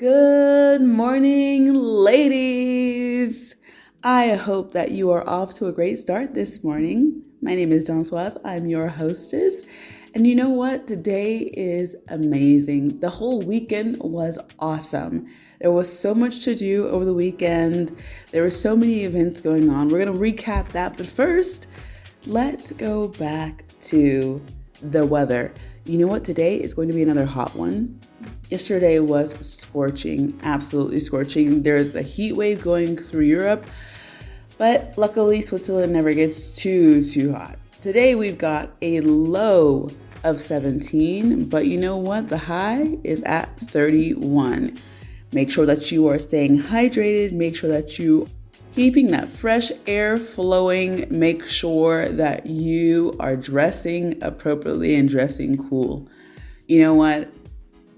Good morning, ladies. I hope that you are off to a great start this morning. My name is Dawn Swaz. I'm your hostess. And you know what? Today is amazing. The whole weekend was awesome. There was so much to do over the weekend. There were so many events going on. We're going to recap that. But first, let's go back to the weather. You know what? Today is going to be another hot one. Yesterday was scorching, absolutely scorching. There's a heat wave going through Europe, but luckily Switzerland never gets too hot. Today we've got a low of 17, but you know what? The high is at 31. Make sure that you are staying hydrated. Make sure that you keeping that fresh air flowing. Make sure that you are dressing appropriately and dressing cool. You know what?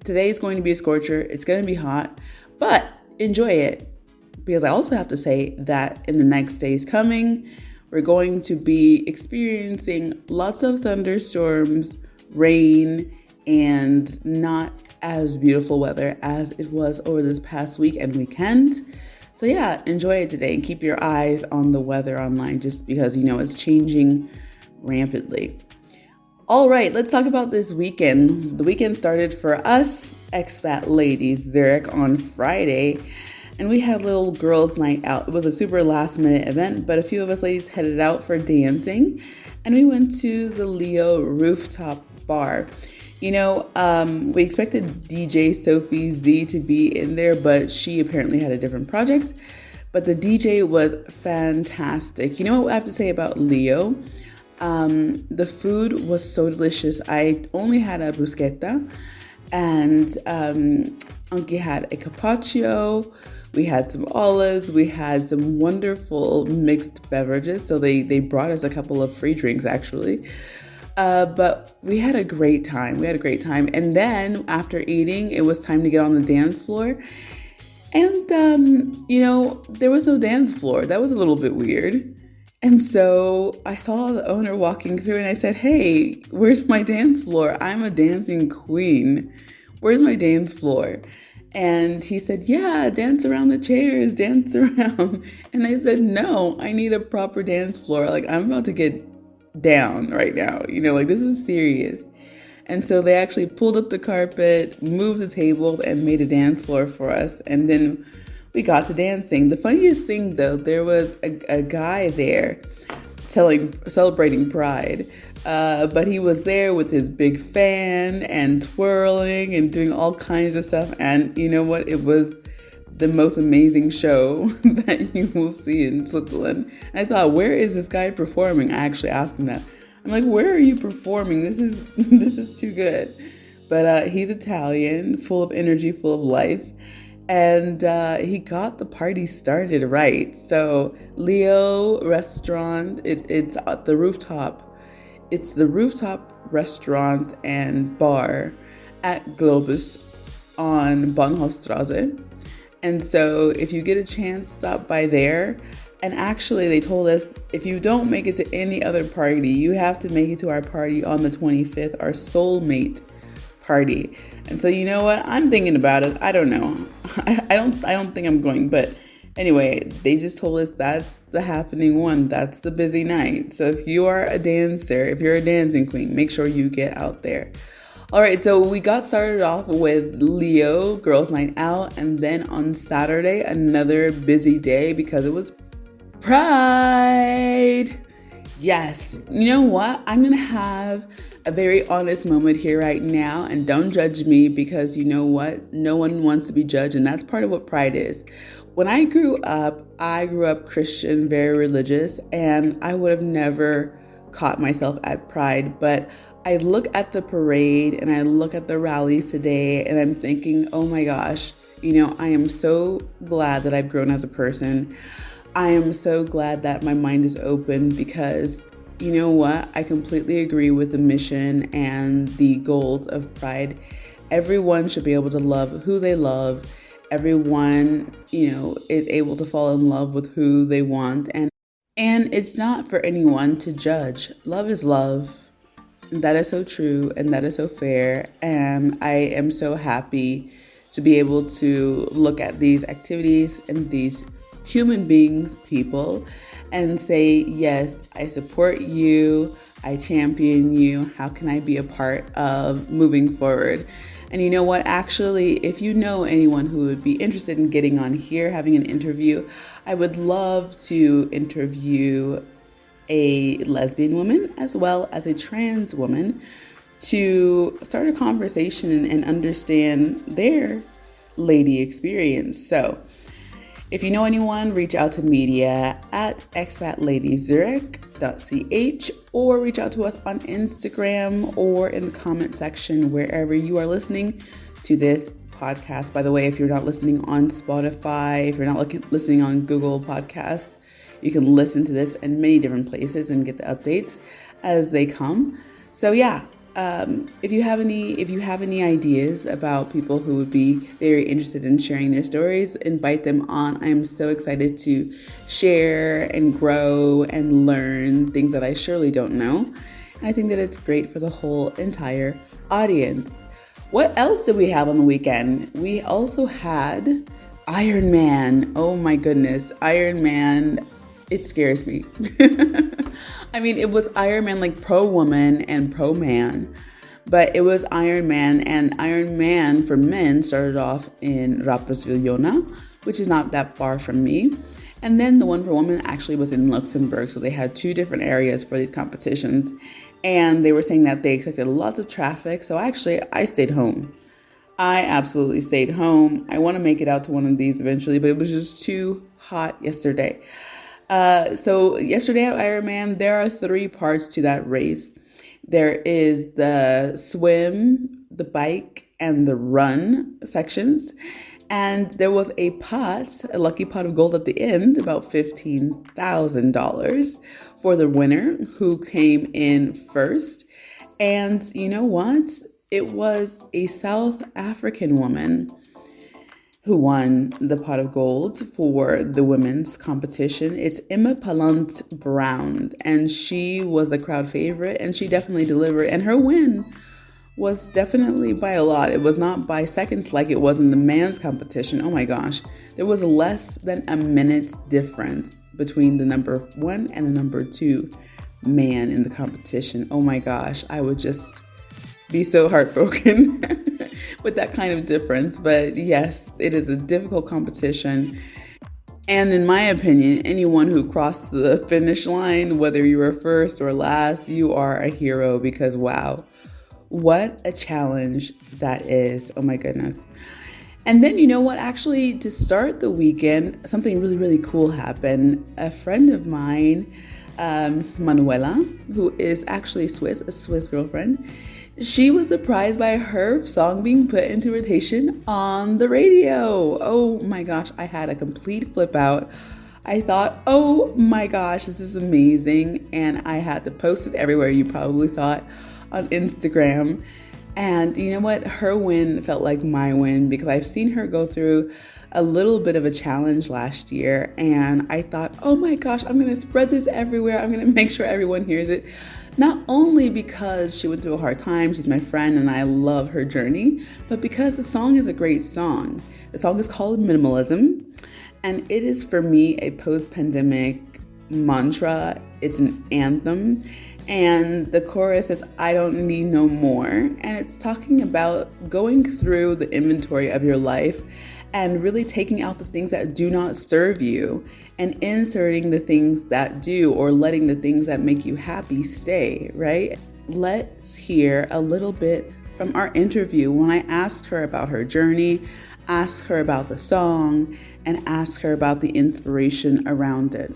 Today's going to be a scorcher. It's going to be hot, but enjoy it. Because I also have to say that in the next days coming, we're going to be experiencing lots of thunderstorms, rain, and not as beautiful weather as it was over this past week and weekend. So yeah, enjoy it today and keep your eyes on the weather online just because, it's changing rampantly. All right, let's talk about this weekend. The weekend started for us expat ladies, Zurich, on Friday, and we had a little girls' night out. It was a super last-minute event, but a few of us ladies headed out for dancing, and we went to the Leo rooftop bar. We expected DJ Sophie Z to be in there, but she apparently had a different project. But the DJ was fantastic. You know what I have to say about Leo? The food was so delicious. I only had a bruschetta, and Anki had a carpaccio. We had some olives. We had some wonderful mixed beverages. So they brought us a couple of free drinks, actually. But we had a great time. And then after eating, it was time to get on the dance floor. And, there was no dance floor. That was a little bit weird. And so I saw the owner walking through and I said, "Hey, where's my dance floor? I'm a dancing queen. Where's my dance floor?" And he said, "Yeah, dance around the chairs, dance around." And I said, "No, I need a proper dance floor. Like, I'm about to get down right now. This is serious." And so they actually pulled up the carpet, moved the tables, and made a dance floor for us. And then we got to dancing. The funniest thing, though, there was a guy there celebrating Pride. But he was there with his big fan and twirling and doing all kinds of stuff. And you know what? It was the most amazing show that you will see in Switzerland. And I thought, where is this guy performing? I actually asked him that. I'm like, where are you performing? This is too good. But he's Italian, full of energy, full of life. And he got the party started right. So Leo restaurant, it's at the rooftop. It's the rooftop restaurant and bar at Globus on Bahnhofstrasse. And so if you get a chance, stop by there. And actually they told us if you don't make it to any other party, you have to make it to our party on the 25th, our soulmate party. And so you know what? I'm thinking about it. I don't know. I don't think I'm going. But anyway, they just told us that's the happening one. That's the busy night. So if you are a dancer, if you're a dancing queen, make sure you get out there. All right, so we got started off with Leo, Girls Night Out, and then on Saturday, another busy day because it was Pride. Yes, you know what? I'm going to have a very honest moment here right now, and don't judge me because you know what? No one wants to be judged, and that's part of what Pride is. When I grew up Christian, very religious, and I would have never caught myself at Pride, but I look at the parade and I look at the rallies today and I'm thinking, oh my gosh, I am so glad that I've grown as a person. I am so glad that my mind is open because you know what? I completely agree with the mission and the goals of Pride. Everyone should be able to love who they love. Everyone, is able to fall in love with who they want. And it's not for anyone to judge. Love is love. That is so true and that is so fair. And I am so happy to be able to look at these activities and these human beings, people, and say, yes, I support you, I champion you, how can I be a part of moving forward? And you know what, actually, if you know anyone who would be interested in getting on here, having an interview, I would love to interview a lesbian woman as well as a trans woman to start a conversation and understand their lady experience. So if you know anyone, reach out to media@expatladyzurich.ch or reach out to us on Instagram or in the comment section wherever you are listening to this podcast. By the way, if you're not listening on Spotify, if you're not listening on Google Podcasts, you can listen to this in many different places and get the updates as they come. So yeah. If you have any ideas about people who would be very interested in sharing their stories, invite them on. I am so excited to share and grow and learn things that I surely don't know. And I think that it's great for the whole entire audience. What else did we have on the weekend? We also had IronMan. Oh my goodness, IronMan. It scares me. I mean, it was IronMan like pro woman and pro man, but it was IronMan, and IronMan for men started off in Rapperswil-Jona, which is not that far from me. And then the one for women actually was in Luxembourg. So they had two different areas for these competitions, and they were saying that they expected lots of traffic. So actually, I stayed home. I absolutely stayed home. I want to make it out to one of these eventually, but it was just too hot yesterday. So yesterday at IronMan, there are 3 parts to that race. There is the swim, the bike, and the run sections. And there was a lucky pot of gold at the end, about $15,000 for the winner who came in first. And you know what? It was a South African woman who won the pot of gold for the women's competition. It's Emma Palant Brown, and she was the crowd favorite, and she definitely delivered. And her win was definitely by a lot. It was not by seconds like it was in the man's competition. Oh my gosh. There was less than a minute's difference between the number 1 and the number 2 man in the competition. Oh my gosh. I would just be so heartbroken with that kind of difference. But yes, it is a difficult competition. And in my opinion, anyone who crossed the finish line, whether you were first or last, you are a hero, because wow, what a challenge that is. Oh my goodness. And then you know what, actually to start the weekend, something really, really cool happened. A friend of mine, Manuela, who is actually a Swiss girlfriend, she was surprised by her song being put into rotation on the radio. Oh my gosh, I had a complete flip out. I thought, oh my gosh, this is amazing. And I had to post it everywhere. You probably saw it on Instagram. And you know what? Her win felt like my win, because I've seen her go through a little bit of a challenge last year. And I thought, oh my gosh, I'm going to spread this everywhere. I'm going to make sure everyone hears it. Not only because she went through a hard time, she's my friend and I love her journey, but because the song is a great song. The song is called Minimalism, and it is for me a post-pandemic mantra. It's an anthem, and the chorus says, I don't need no more. And it's talking about going through the inventory of your life and really taking out the things that do not serve you and inserting the things that do, or letting the things that make you happy stay, right? Let's hear a little bit from our interview when I asked her about her journey, asked her about the song, and asked her about the inspiration around it.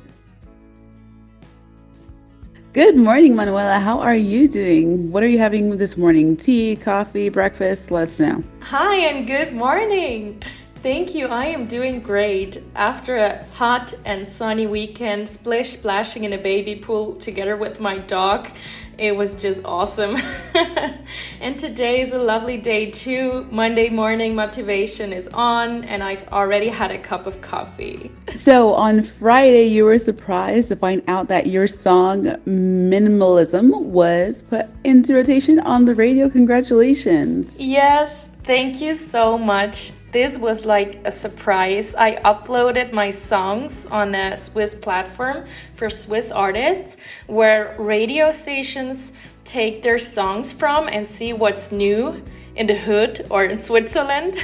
Good morning, Manuela. How are you doing? What are you having this morning? Tea, coffee, breakfast? Let us know. Hi, and good morning. Thank you. I am doing great. After a hot and sunny weekend, splashing in a baby pool together with my dog, it was just awesome. And today is a lovely day too. Monday morning motivation is on, and I've already had a cup of coffee. So on Friday, you were surprised to find out that your song Minimalism was put into rotation on the radio. Congratulations. Yes. Thank you so much. This was like a surprise. I uploaded my songs on a Swiss platform for Swiss artists where radio stations take their songs from and see what's new in the hood or in Switzerland.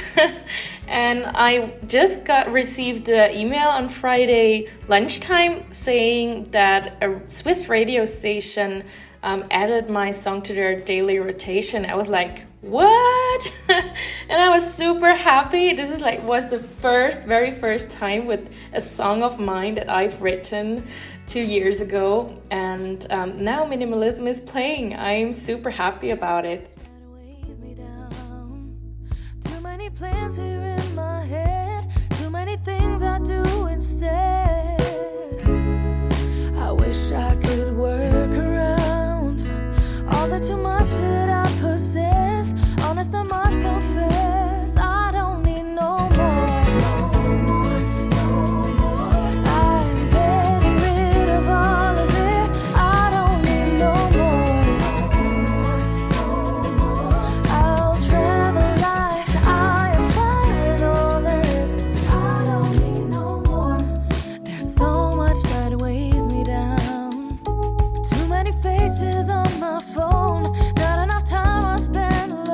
And I just received an email on Friday lunchtime saying that a Swiss radio station added my song to their daily rotation. I was like, what? And I was super happy. This is was the very first time with a song of mine that I've written 2 years ago, and now Minimalism is playing. I'm super happy about it. Too many plans here in my head, too many things I do instead. I wish I could work around all the too much that I possess. Honest, I must confess, I don't need no more. I'm getting rid of all of it. I don't need no more. I'll travel light. I am fine with all there is. I don't need no more. There's so much that weighs me down. Too many faces on my phone. Not enough time I spend alone.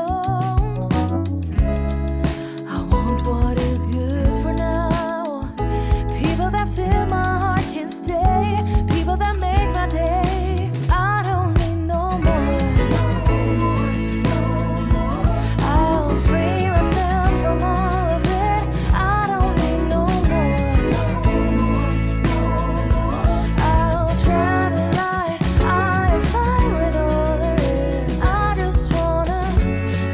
I want what is good for now. People that fill my heart can stay. People that make my day. I don't need no more. I'll free myself from all of it. I don't need no more. I'll travel light. I am fine with all there is. I just wanna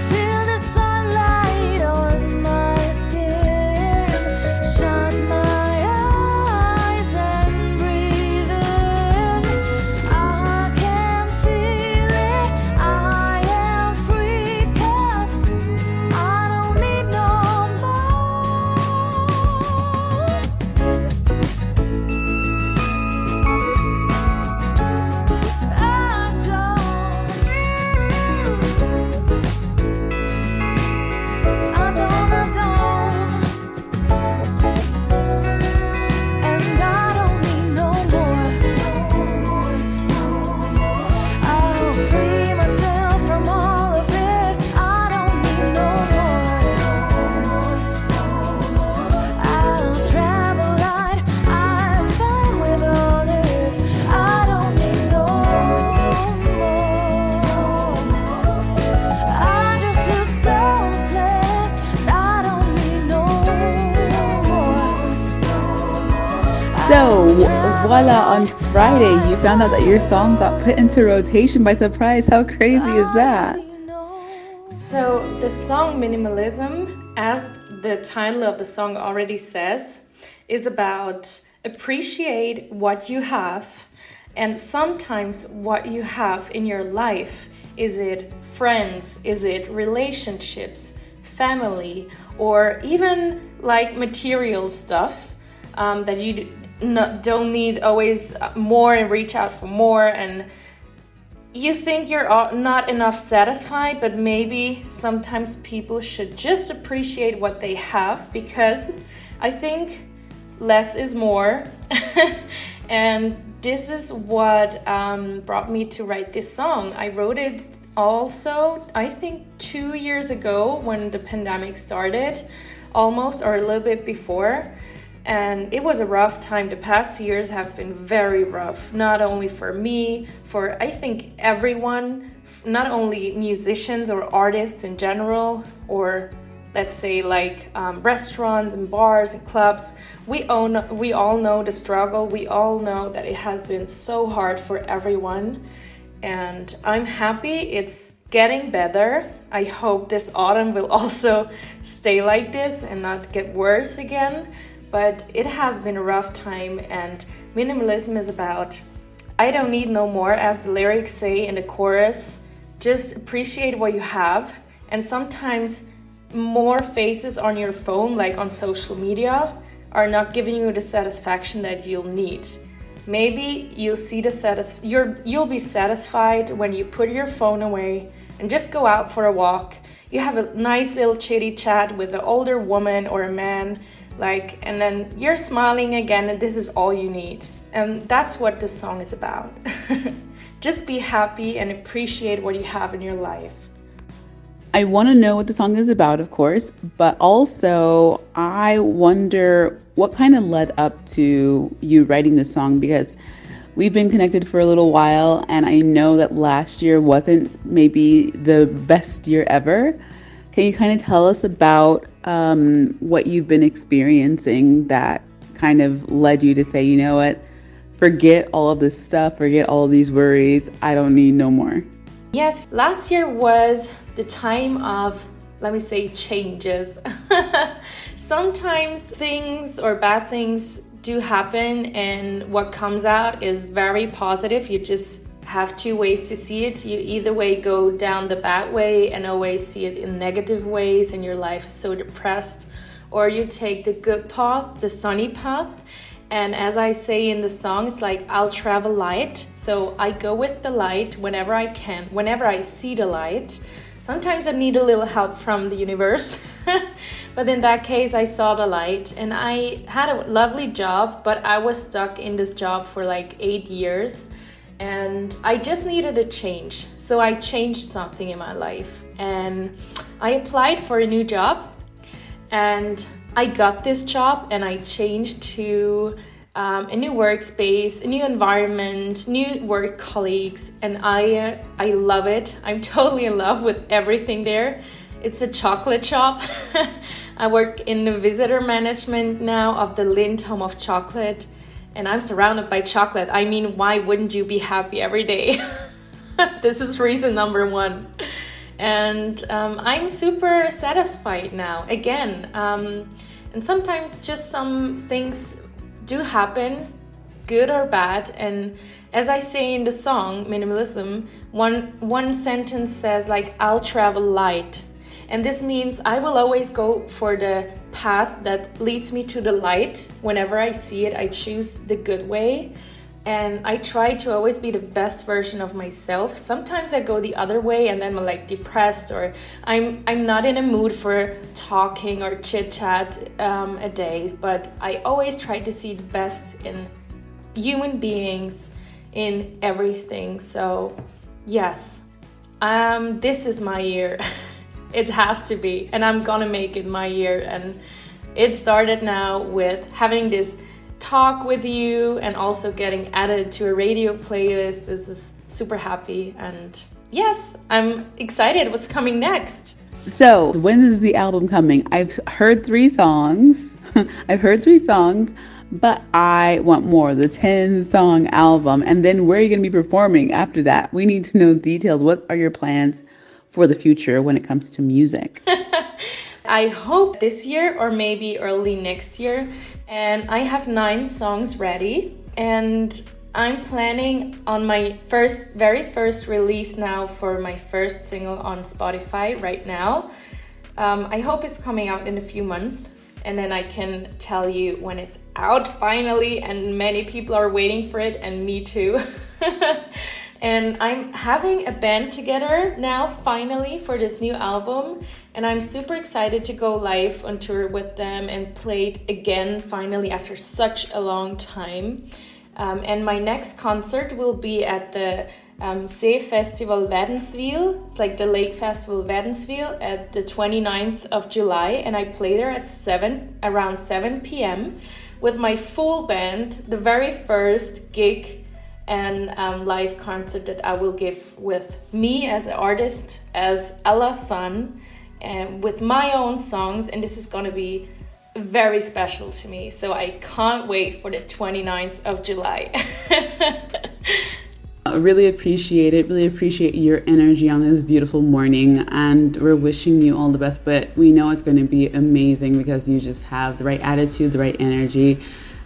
feel the sunlight on my skin. Shut my eyes and breathe in. I can feel it. I am free 'cause I don't need no more. I don't. And I don't need no more. I'll free myself from all of it. I don't need no more. I'll travel light. I'm fine with all there is. I don't need no more. I just feel so blessed. I don't need no more. So, voila, on Friday, you found out that your song got put into rotation by surprise. How crazy is that? So the song Minimalism, as the title of the song already says, is about appreciate what you have. And sometimes what you have in your life, is it friends, is it relationships, family, or even like material stuff that you don't need always more and reach out for more, and you think you're not enough satisfied, but maybe sometimes people should just appreciate what they have, because I think less is more. And this is what brought me to write this song. I wrote it also, I think 2 years ago when the pandemic started, almost, or a little bit before. And it was a rough time. The past 2 years have been very rough, not only for me, for I think everyone, not only musicians or artists in general, or let's say like restaurants and bars and clubs. We all know the struggle. We all know that it has been so hard for everyone. And I'm happy it's getting better. I hope this autumn will also stay like this and not get worse again. But it has been a rough time, and minimalism is about I don't need no more, as the lyrics say in the chorus. Just appreciate what you have. And sometimes more faces on your phone, like on social media, are not giving you the satisfaction that you'll need. Maybe you'll see you'll be satisfied when you put your phone away and just go out for a walk. you have a nice little chitty chat with an older woman or a man, like, and then you're smiling again, and this is all you need. And that's what the song is about. Just be happy and appreciate what you have in your life. I want to know what the song is about, of course, but also I wonder what kind of led up to you writing this song, because we've been connected for a little while, and I know that last year wasn't maybe the best year ever. Can you kind of tell us about what you've been experiencing that kind of led you to say, you know what, forget all of this stuff, forget all of these worries, I don't need no more? Yes, last year was the time of, let me say, changes. Sometimes things or bad things do happen, and what comes out is very positive. You just have two ways to see it. You either way go down the bad way and always see it in negative ways and your life is so depressed, or you take the good path, the sunny path. And as I say in the song, it's like, I'll travel light. So I go with the light whenever I can, whenever I see the light. Sometimes I need a little help from the universe. But in that case, I saw the light, and I had a lovely job, but I was stuck in this job for like 8 years, and I just needed a change. So I changed something in my life, and I applied for a new job, and I got this job, and I changed to a new workspace, a new environment, new work colleagues, and I love it. I'm totally in love with everything there. It's a chocolate shop. I work in the visitor management now of the Lind Home of Chocolate, and I'm surrounded by chocolate. I mean, why wouldn't you be happy every day? This is reason number one. And I'm super satisfied now, again. And sometimes just some things do happen, good or bad. And as I say in the song, Minimalism, one sentence says like, I'll travel light. And this means I will always go for the path that leads me to the light. Whenever I see it, I choose the good way. And I try to always be the best version of myself. Sometimes I go the other way and then I'm like depressed, or I'm not in a mood for talking or chit chat a day. But I always try to see the best in human beings, in everything. So yes, this is my year. It has to be, and I'm gonna make it my year. And it started now with having this talk with you and also getting added to a radio playlist. This is super happy, and yes, I'm excited what's coming next. So when is the album coming? I've heard 3 songs. But I want more, the 10-song album. And then where are you going to be performing after that? We need to know details. What are your plans for the future when it comes to music? I hope this year or maybe early next year. And I have 9 songs ready, and I'm planning on my very first release now for my first single on Spotify right now. I hope it's coming out in a few months, and then I can tell you when it's out finally, and many people are waiting for it, and me too. And I'm having a band together now finally for this new album, and I'm super excited to go live on tour with them and play it again finally after such a long time. And my next concert will be at the See Festival Wädenswil. It's like the Lake Festival Wädenswil at the 29th of July, and I play there at around 7 p.m. with my full band, the very first gig and live concert that I will give with me as an artist, as Ella Sun, and with my own songs, and this is gonna be very special to me, so I can't wait for the 29th of July. I really appreciate it. Really appreciate your energy on this beautiful morning, and we're wishing you all the best, but we know it's going to be amazing because you just have the right attitude, the right energy,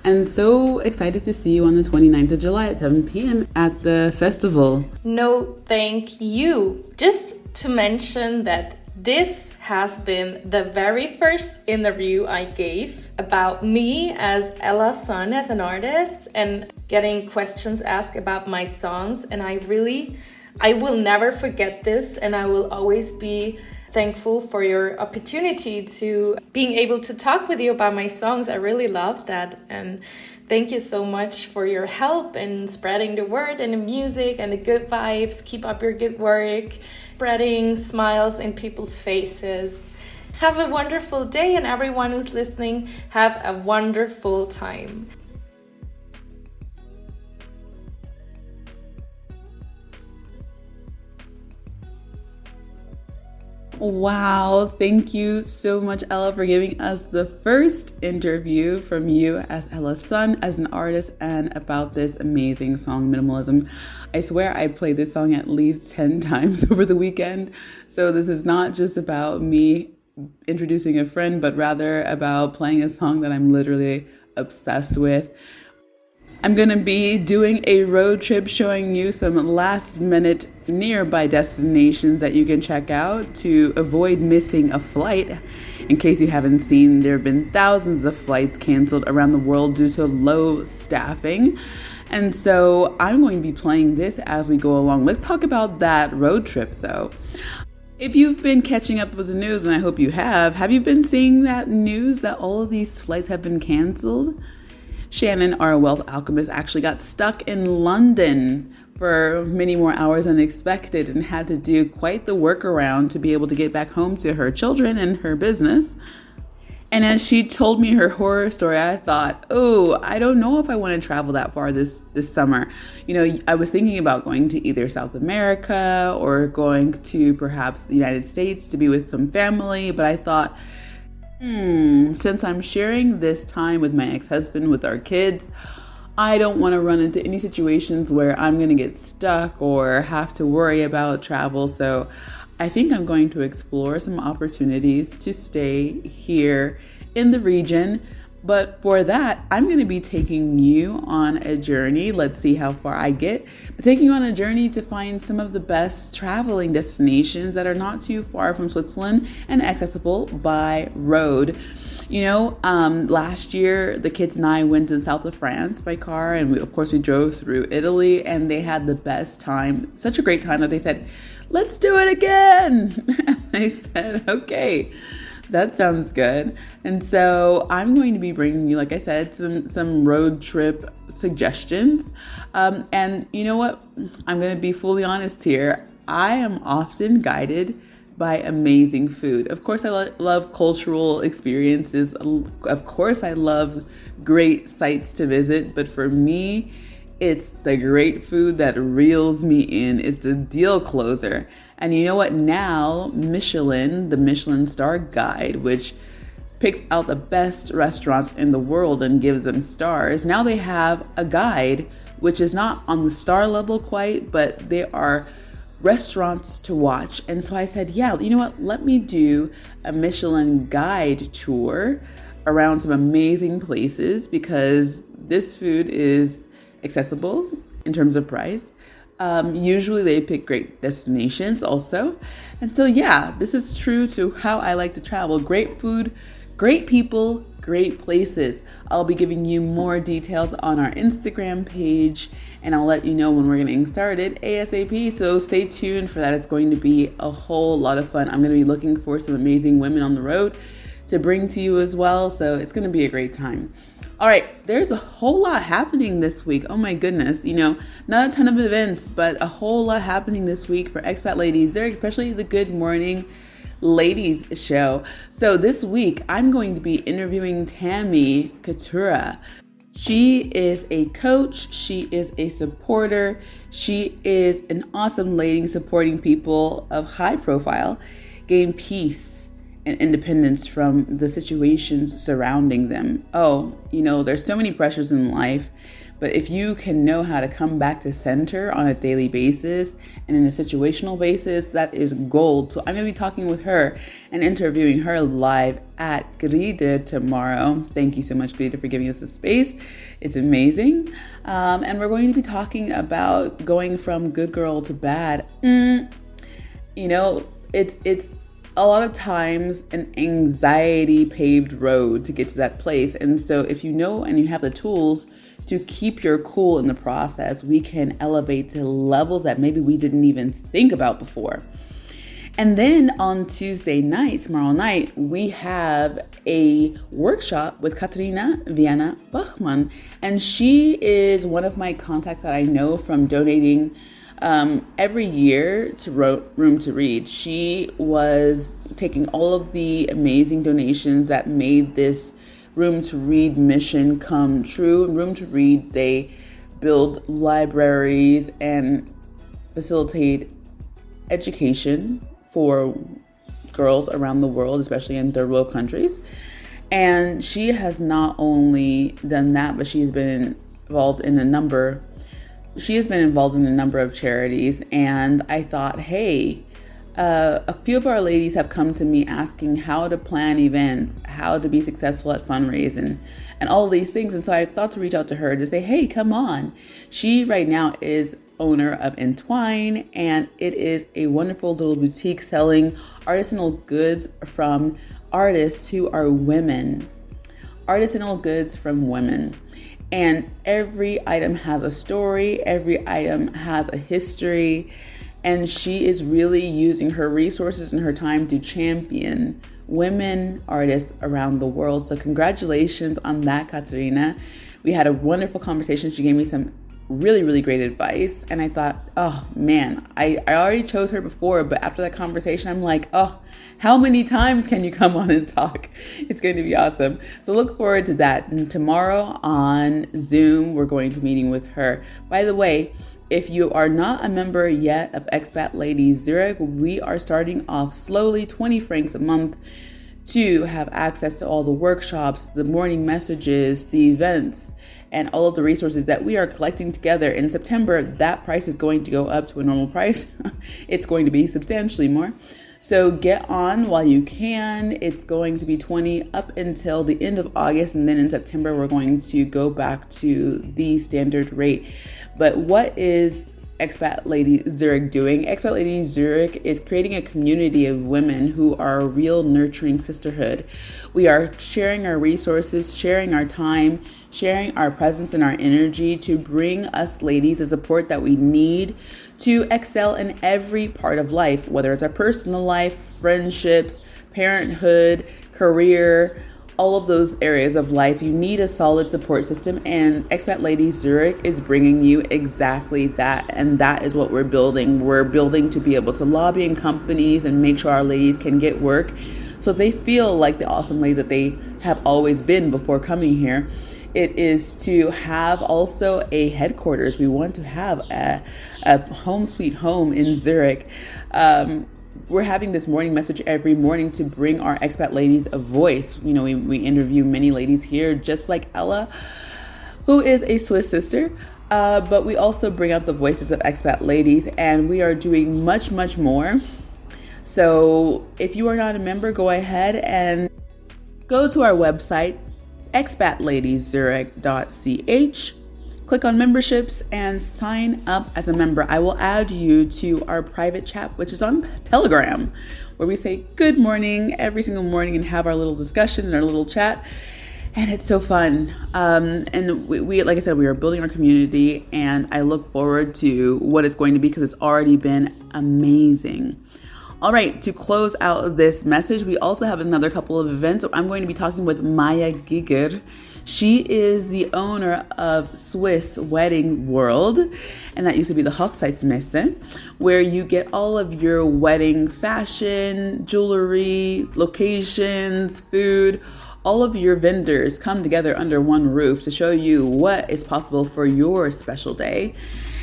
and so excited to see you on the 29th of July at 7 p.m. at the festival. No, thank you. Just to mention that this has been the very first interview I gave about me as Ella Sun, as an artist, and getting questions asked about my songs. And I will never forget this, and I will always be thankful for your opportunity to being able to talk with you about my songs. I really love that. And thank you so much for your help in spreading the word and the music and the good vibes. Keep up your good work, spreading smiles in people's faces. Have a wonderful day, and everyone who's listening, have a wonderful time. Wow, thank you so much, Ella, for giving us the first interview from you as Ella's son, as an artist, and about this amazing song, Minimalism. I swear I played this song at least 10 times over the weekend. So this is not just about me introducing a friend, but rather about playing a song that I'm literally obsessed with. I'm going to be doing a road trip showing you some last minute nearby destinations that you can check out to avoid missing a flight. In case you haven't seen, there have been thousands of flights canceled around the world due to low staffing. And so I'm going to be playing this as we go along. Let's talk about that road trip though. If you've been catching up with the news, and I hope you have you been seeing that news that all of these flights have been canceled? Shannon, our wealth alchemist, actually got stuck in London for many more hours than expected and had to do quite the workaround to be able to get back home to her children and her business. And as she told me her horror story, I thought, I don't know if I want to travel that far this summer. You know, I was thinking about going to either South America or going to perhaps the United States to be with some family. But I thought, since I'm sharing this time with my ex-husband, with our kids, I don't want to run into any situations where I'm going to get stuck or have to worry about travel. So I think I'm going to explore some opportunities to stay here in the region. But for that, I'm going to be taking you on a journey. Let's see how far I get. But taking you on a journey to find some of the best traveling destinations that are not too far from Switzerland and accessible by road. You know, last year, the kids and I went to the south of France by car. And of course, we drove through Italy, and they had the best time. Such a great time that they said, let's do it again. I said, okay. That sounds good. And so I'm going to be bringing you, like I said, some road trip suggestions. And you know what? I'm going to be fully honest here. I am often guided by amazing food. Of course, I love cultural experiences. Of course, I love great sites to visit. But for me, it's the great food that reels me in. It's the deal closer. And you know what? Now, Michelin, the Michelin Star Guide, which picks out the best restaurants in the world and gives them stars. Now they have a guide, which is not on the star level quite, but they are restaurants to watch. And so I said, yeah, you know what? Let me do a Michelin guide tour around some amazing places, because this food is accessible in terms of price. Usually they pick great destinations also. And so, yeah, this is true to how I like to travel. Great food, great people, great places. I'll be giving you more details on our Instagram page, and I'll let you know when we're getting started ASAP. So stay tuned for that. It's going to be a whole lot of fun. I'm going to be looking for some amazing women on the road to bring to you as well. So it's going to be a great time. All right, there's a whole lot happening this week. Oh my goodness, you know, not a ton of events, but a whole lot happening this week for expat ladies there, especially the Good Morning Ladies show. So this week, I'm going to be interviewing Tammy Katura. She is a coach. She is a supporter. She is an awesome lady supporting people of high profile gain peace and independence from the situations surrounding them. Oh, you know, there's so many pressures in life, but if you can know how to come back to center on a daily basis and in a situational basis, that is gold. So I'm going to be talking with her and interviewing her live at Gride tomorrow. Thank you so much, Gride, for giving us a space. It's amazing. And we're going to be talking about going from good girl to bad. You know, it's a lot of times an anxiety paved road to get to that place. And so if you know and you have the tools to keep your cool in the process, we can elevate to levels that maybe we didn't even think about before. And then on Tuesday night, tomorrow night, we have a workshop with Katarina Viana Bachmann. And she is one of my contacts that I know from donating every year to Room to Read. She was taking all of the amazing donations that made this Room to Read mission come true. Room to Read, they build libraries and facilitate education for girls around the world, especially in third world countries. And she has not only done that, but she has been involved in a number of charities. And I thought, hey, a few of our ladies have come to me asking how to plan events, how to be successful at fundraising, and all these things. And so I thought to reach out to her to say, hey, come on. She right now is owner of Entwine, and it is a wonderful little boutique selling artisanal goods from artists who are women. Artisanal goods from women. And every item has a story, every item has a history, and she is really using her resources and her time to champion women artists around the world. So congratulations on that, Katarina. We had a wonderful conversation. She gave me some really, really great advice. And I thought, oh man, I already chose her before, but after that conversation, I'm like, oh, how many times can you come on and talk? It's going to be awesome. So look forward to that. And tomorrow on Zoom, we're going to be meeting with her. By the way, if you are not a member yet of Expat Ladies Zurich, we are starting off slowly, 20 francs a month, to have access to all the workshops, the morning messages, the events, and all of the resources that we are collecting together. In September, that price is going to go up to a normal price. It's going to be substantially more. So get on while you can. It's going to be 20 up until the end of August. And then in September, we're going to go back to the standard rate. But what is Expat Ladies Zurich doing? Expat Ladies Zurich is creating a community of women who are a real nurturing sisterhood. We are sharing our resources, sharing our time, sharing our presence and our energy to bring us ladies the support that we need to excel in every part of life, whether it's our personal life, friendships, parenthood, career, all of those areas of life. You need a solid support system, and Expat Ladies Zurich is bringing you exactly that. And that is what we're building. We're building to be able to lobby in companies and make sure our ladies can get work so they feel like the awesome ladies that they have always been before coming here. It is to have also a headquarters. We want to have a home sweet home in Zurich. We're having this morning message every morning to bring our expat ladies a voice. You know, we interview many ladies here, just like Ella, who is a Swiss sister. But we also bring out the voices of expat ladies, and we are doing much, much more. So if you are not a member, go ahead and go to our website, expatladieszurich.ch. Click on memberships and sign up as a member. I will add you to our private chat, which is on Telegram, where we say good morning every single morning and have our little discussion and our little chat. And it's so fun. And we, like I said, we are building our community, and I look forward to what it's going to be because it's already been amazing. All right, to close out this message, we also have another couple of events. I'm going to be talking with Maya Giger. She is the owner of Swiss Wedding World, and that used to be the Hochzeitsmesse, where you get all of your wedding fashion, jewelry, locations, food. All of your vendors come together under one roof to show you what is possible for your special day.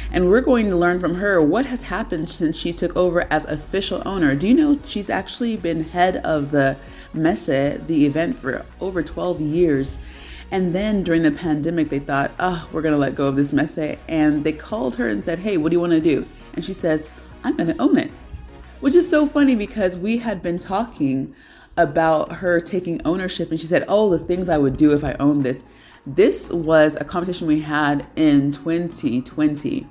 And we're going to learn from her what has happened since she took over as official owner. Do you know she's actually been head of the Messe, the event, for over 12 years. And then during the pandemic, they thought, oh, we're going to let go of this Messe. And they called her and said, hey, what do you want to do? And she says, I'm going to own it. Which is so funny because we had been talking about her taking ownership. And she said, oh, the things I would do if I owned this. This was a competition we had in 2020.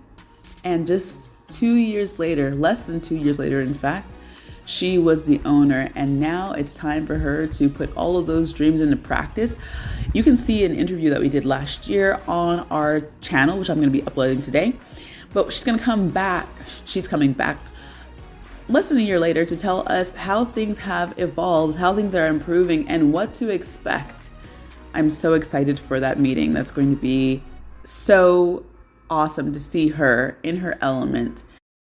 And just 2 years later, less than 2 years later, in fact, she was the owner. And now it's time for her to put all of those dreams into practice. You can see an interview that we did last year on our channel, which I'm going to be uploading today. But she's going to come back. She's coming back less than a year later to tell us how things have evolved, how things are improving, and what to expect. I'm so excited for that meeting. That's going to be so awesome to see her in her element,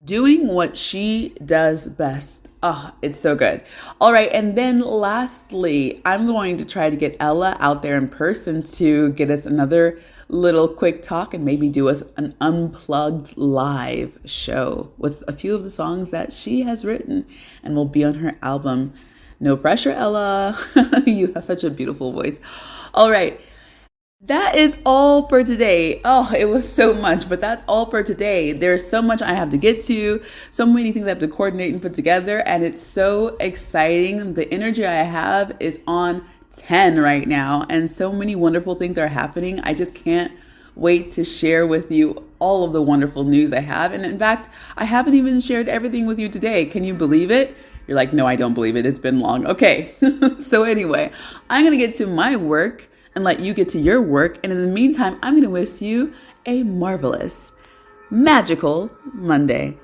doing what she does best. Oh, it's so good. All right. And then lastly, I'm going to try to get Ella out there in person to get us another little quick talk and maybe do us an unplugged live show with a few of the songs that she has written and will be on her album. No pressure, Ella. You have such a beautiful voice. All right. That is all for today. Oh, it was so much, but that's all for today. There's so much I have to get to, so many things I have to coordinate and put together, and it's so exciting. The energy I have is on 10 right now, and so many wonderful things are happening. I just can't wait to share with you all of the wonderful news I have. And in fact, I haven't even shared everything with you today. Can you believe it? You're like, no, I don't believe it. It's been long. Okay. So anyway, I'm going to get to my work and let you get to your work. And in the meantime, I'm going to wish you a marvelous, magical Monday.